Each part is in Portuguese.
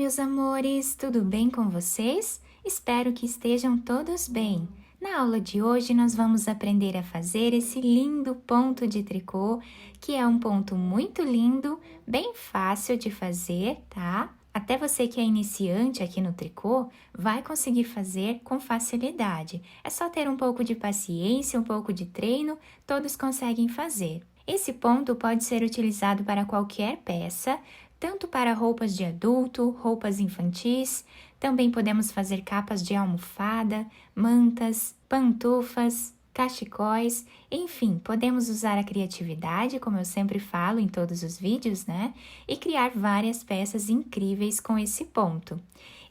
meus amores, tudo bem com vocês? Espero que estejam todos bem. Na aula de hoje, nós vamos aprender a fazer esse lindo ponto de tricô, que é um ponto muito lindo, bem fácil de fazer, tá? Até você que é iniciante aqui no tricô, vai conseguir fazer com facilidade. É só ter um pouco de paciência, um pouco de treino, todos conseguem fazer. Esse ponto pode ser utilizado para qualquer peça, tanto para roupas de adulto, roupas infantis, também podemos fazer capas de almofada, mantas, pantufas, cachecóis, enfim, podemos usar a criatividade, como eu sempre falo em todos os vídeos, né? E criar várias peças incríveis com esse ponto.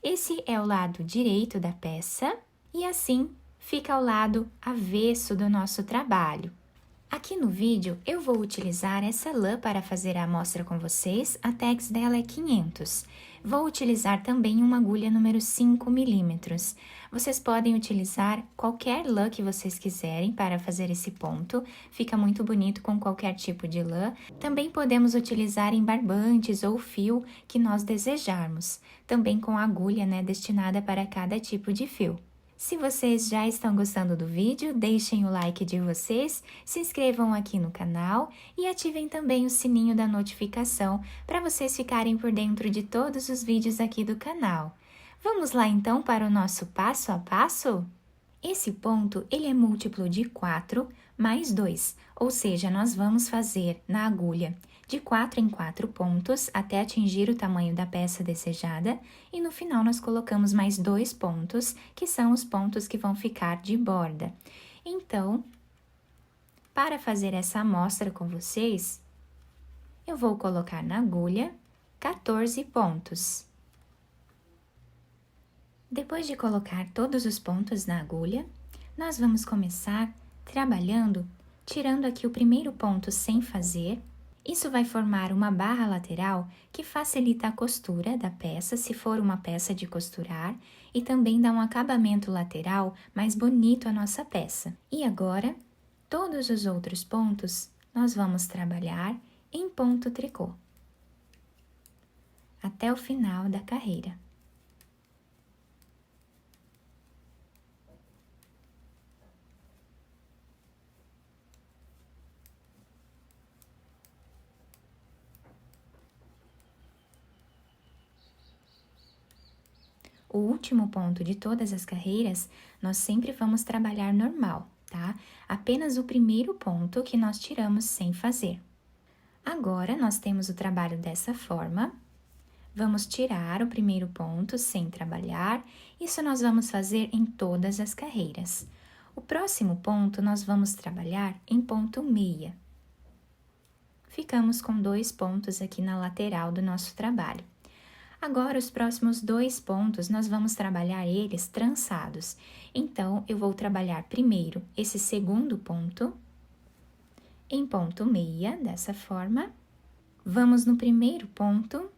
Esse é o lado direito da peça e assim fica o lado avesso do nosso trabalho. Aqui no vídeo, eu vou utilizar essa lã para fazer a amostra com vocês, a tags dela é 500. Vou utilizar também uma agulha número 5 milímetros. Vocês podem utilizar qualquer lã que vocês quiserem para fazer esse ponto, fica muito bonito com qualquer tipo de lã. Também podemos utilizar em barbantes ou fio que nós desejarmos, também com agulha, né, destinada para cada tipo de fio. Se vocês já estão gostando do vídeo, deixem o like de vocês, se inscrevam aqui no canal e ativem também o sininho da notificação para vocês ficarem por dentro de todos os vídeos aqui do canal. Vamos lá então para o nosso passo a passo? Esse ponto, ele é múltiplo de 4 mais 2, ou seja, nós vamos fazer na agulha de 4 em 4 pontos até atingir o tamanho da peça desejada e no final nós colocamos mais 2 pontos, que são os pontos que vão ficar de borda. Então, para fazer essa amostra com vocês, eu vou colocar na agulha 14 pontos. Depois de colocar todos os pontos na agulha, nós vamos começar trabalhando, tirando aqui o primeiro ponto sem fazer. Isso vai formar uma barra lateral que facilita a costura da peça, se for uma peça de costurar, e também dá um acabamento lateral mais bonito à nossa peça. E agora, todos os outros pontos, nós vamos trabalhar em ponto tricô, até o final da carreira. O último ponto de todas as carreiras, nós sempre vamos trabalhar normal, tá? Apenas o primeiro ponto que nós tiramos sem fazer. Agora, nós temos o trabalho dessa forma. Vamos tirar o primeiro ponto sem trabalhar. Isso nós vamos fazer em todas as carreiras. O próximo ponto, nós vamos trabalhar em ponto meia. Ficamos com 2 pontos aqui na lateral do nosso trabalho. Agora, os próximos 2 pontos, nós vamos trabalhar eles trançados. Então, eu vou trabalhar primeiro esse segundo ponto, em ponto meia, dessa forma. Vamos no primeiro ponto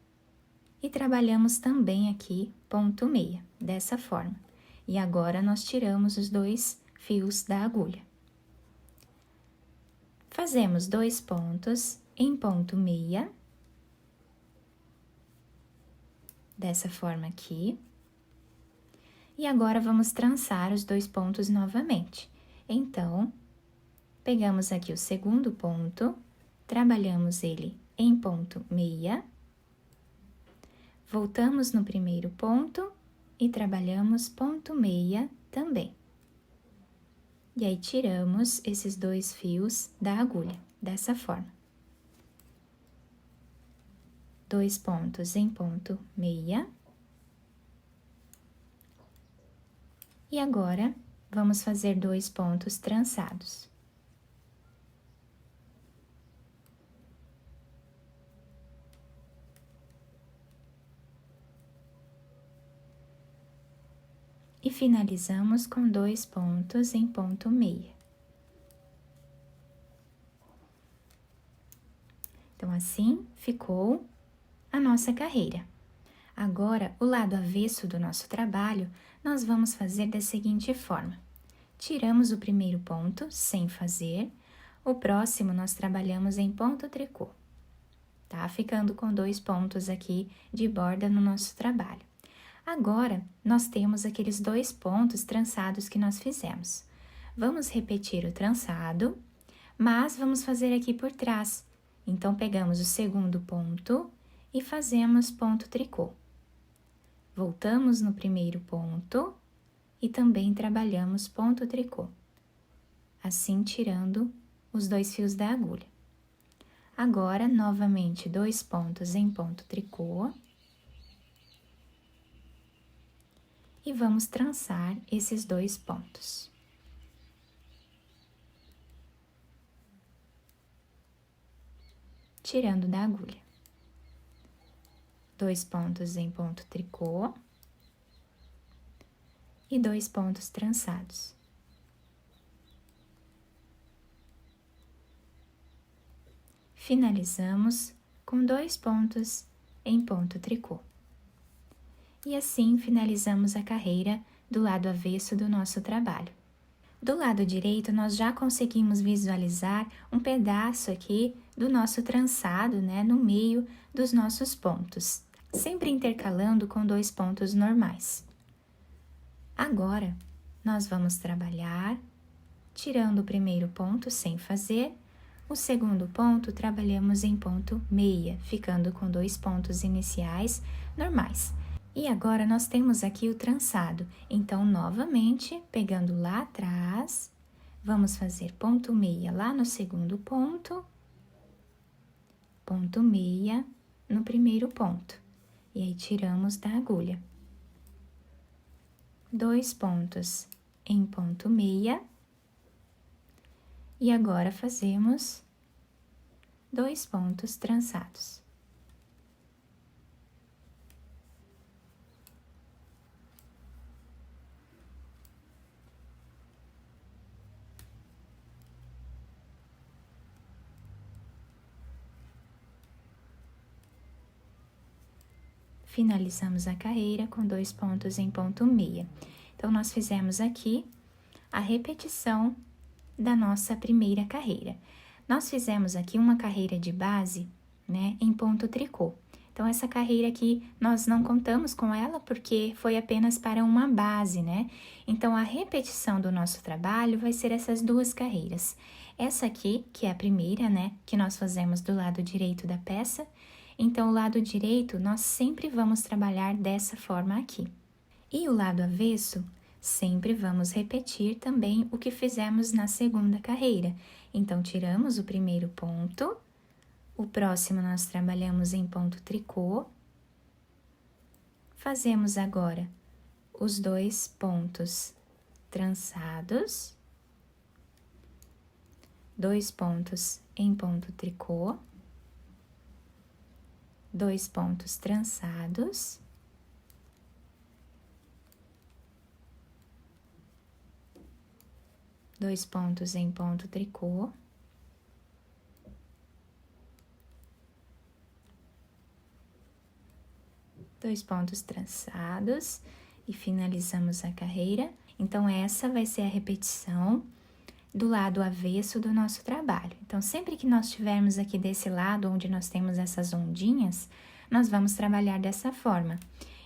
e trabalhamos também aqui ponto meia, dessa forma. E agora, nós tiramos os 2 fios da agulha. Fazemos 2 pontos em ponto meia. Dessa forma aqui. E agora, vamos trançar os 2 pontos novamente. Então, pegamos aqui o segundo ponto, trabalhamos ele em ponto meia, voltamos no primeiro ponto e trabalhamos ponto meia também. E aí, tiramos esses 2 fios da agulha, dessa forma. 2 pontos em ponto meia. E agora, vamos fazer 2 pontos trançados. E finalizamos com 2 pontos em ponto meia. Então, assim ficou a nossa carreira. Agora, o lado avesso do nosso trabalho, nós vamos fazer da seguinte forma. Tiramos o primeiro ponto sem fazer, o próximo nós trabalhamos em ponto tricô. tá? Ficando com 2 pontos aqui de borda no nosso trabalho. Agora, nós temos aqueles 2 pontos trançados que nós fizemos. Vamos repetir o trançado, mas vamos fazer aqui por trás. Então, pegamos o segundo ponto e fazemos ponto tricô. Voltamos no primeiro ponto e também trabalhamos ponto tricô, assim tirando os 2 fios da agulha. Agora, novamente, 2 pontos em ponto tricô. E vamos trançar esses 2 pontos. Tirando da agulha. 2 pontos em ponto tricô. E 2 pontos trançados. Finalizamos com 2 pontos em ponto tricô. E assim finalizamos a carreira do lado avesso do nosso trabalho. Do lado direito, nós já conseguimos visualizar um pedaço aqui do nosso trançado, né, no meio dos nossos pontos, sempre intercalando com 2 pontos normais. Agora, nós vamos trabalhar, tirando o primeiro ponto sem fazer, o segundo ponto trabalhamos em ponto meia, ficando com 2 pontos iniciais normais. E agora, nós temos aqui o trançado, então, novamente, pegando lá atrás, vamos fazer ponto meia lá no segundo ponto meia no primeiro ponto, e aí tiramos da agulha. 2 pontos em ponto meia, e agora fazemos 2 pontos trançados. Finalizamos a carreira com 2 pontos em ponto meia. Então, nós fizemos aqui a repetição da nossa primeira carreira. Nós fizemos aqui uma carreira de base, né, em ponto tricô. Então, essa carreira aqui, nós não contamos com ela porque foi apenas para uma base, né? Então, a repetição do nosso trabalho vai ser essas 2 carreiras. Essa aqui, que é a primeira, né, que nós fazemos do lado direito da peça. Então, o lado direito, nós sempre vamos trabalhar dessa forma aqui. E o lado avesso, sempre vamos repetir também o que fizemos na segunda carreira. Então, tiramos o primeiro ponto, o próximo nós trabalhamos em ponto tricô. Fazemos agora os 2 pontos trançados, 2 pontos em ponto tricô. 2 pontos trançados, dois pontos em ponto tricô, dois pontos trançados e finalizamos a carreira. Então, essa vai ser a repetição do lado avesso do nosso trabalho. Então, sempre que nós estivermos aqui desse lado, onde nós temos essas ondinhas, nós vamos trabalhar dessa forma.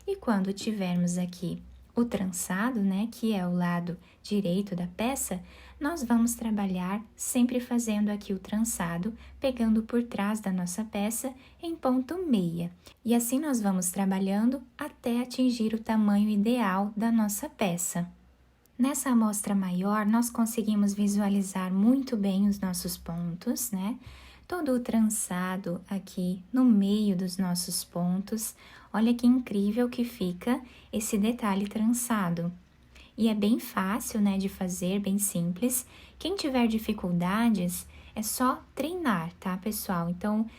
E quando tivermos aqui o trançado, né, que é o lado direito da peça, nós vamos trabalhar sempre fazendo aqui o trançado, pegando por trás da nossa peça em ponto meia. E assim nós vamos trabalhando até atingir o tamanho ideal da nossa peça. Nessa amostra maior, nós conseguimos visualizar muito bem os nossos pontos, né? Todo o trançado aqui no meio dos nossos pontos. Olha que incrível que fica esse detalhe trançado. E é bem fácil, né, de fazer, bem simples. Quem tiver dificuldades, é só treinar, tá, pessoal? Então,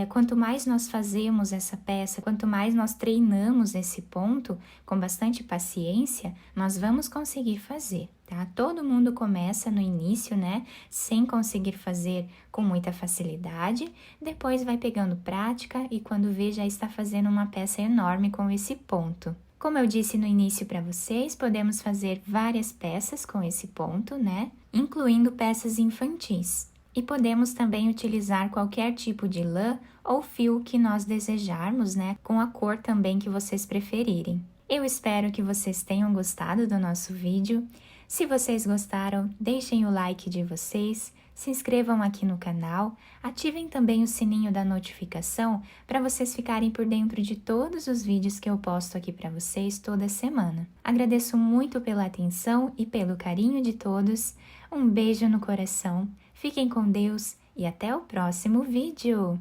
quanto mais nós fazemos essa peça, quanto mais nós treinamos esse ponto com bastante paciência, nós vamos conseguir fazer, tá? Todo mundo começa no início, né, sem conseguir fazer com muita facilidade, depois vai pegando prática e quando vê já está fazendo uma peça enorme com esse ponto. Como eu disse no início para vocês, podemos fazer várias peças com esse ponto, né? Incluindo peças infantis. E podemos também utilizar qualquer tipo de lã ou fio que nós desejarmos, né? Com a cor também que vocês preferirem. Eu espero que vocês tenham gostado do nosso vídeo. Se vocês gostaram, deixem o like de vocês, se inscrevam aqui no canal, ativem também o sininho da notificação para vocês ficarem por dentro de todos os vídeos que eu posto aqui para vocês toda semana. Agradeço muito pela atenção e pelo carinho de todos. Um beijo no coração, fiquem com Deus e até o próximo vídeo!